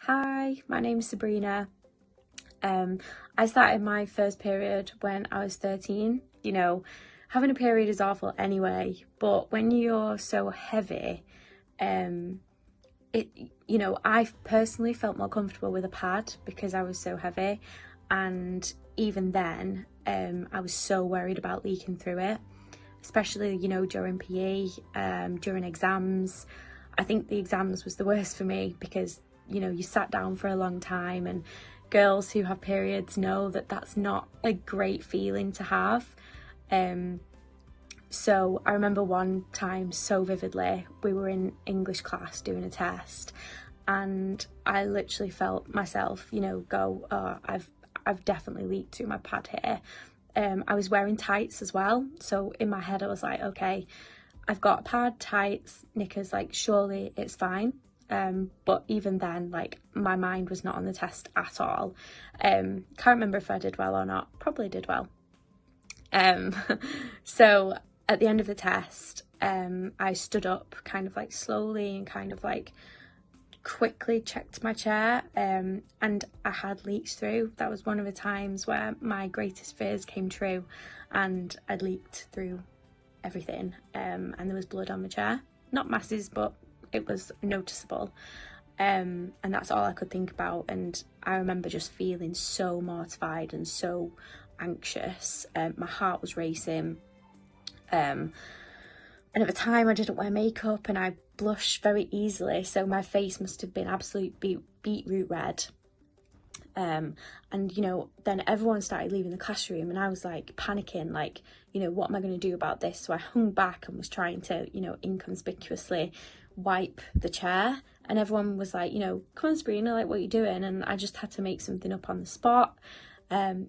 Hi, my name's Sabrina. I started my first period when I was 13. You know, having a period is awful anyway, but when you're so heavy, I personally felt more comfortable with a pad because I was so heavy, and even then, I was so worried about leaking through it, especially, during PE, during exams. I think the exams was the worst for me because you sat down for a long time, and girls who have periods know that that's not a great feeling to have. So I remember one time so vividly, we were in English class doing a test, and I literally felt myself, go, oh, I've definitely leaked through my pad here. I was wearing tights as well, so in my head I was like, okay, I've got a pad, tights, knickers, like surely it's fine. But even then, like, my mind was not on the test at all. Can't remember if I did well or not. Probably did well. So at the end of the test, I stood up kind of like slowly and kind of like quickly checked my chair, and I had leaks through. That was one of the times where my greatest fears came true, and I'd leaked through everything, and there was blood on my chair. Not masses, but it was noticeable, and that's all I could think about. And I remember just feeling so mortified and so anxious. My heart was racing, and at the time I didn't wear makeup and I blush very easily, so my face must have been absolute beetroot red. And then everyone started leaving the classroom, and I was like panicking, like, what am I going to do about this? So I hung back and was trying to, inconspicuously wipe the chair, and everyone was like, come on Sabrina, like, what are you doing? And I just had to make something up on the spot. I'm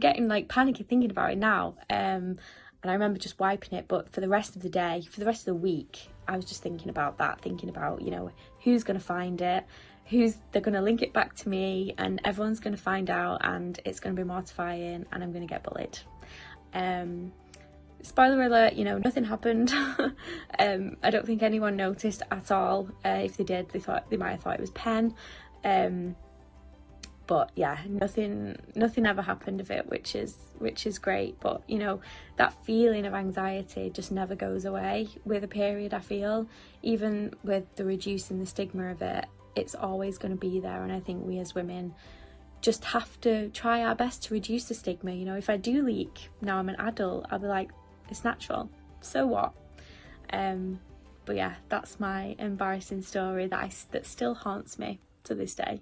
getting like panicky thinking about it now, and I remember just wiping it. But for the rest of the day, for the rest of the week, I was just thinking about who's going to find it, they're going to link it back to me, and everyone's going to find out, and it's going to be mortifying, and I'm going to get bullied. Spoiler alert, nothing happened. I don't think anyone noticed at all. If they did, they might have thought it was pen. But yeah, nothing ever happened of it, which is great. But that feeling of anxiety just never goes away with a period. I feel, even with the reducing the stigma of it, it's always going to be there. And I think we as women just have to try our best to reduce the stigma. If I do leak now I'm an adult, I'll be like, it's natural, so what? But yeah, that's my embarrassing story that still haunts me to this day.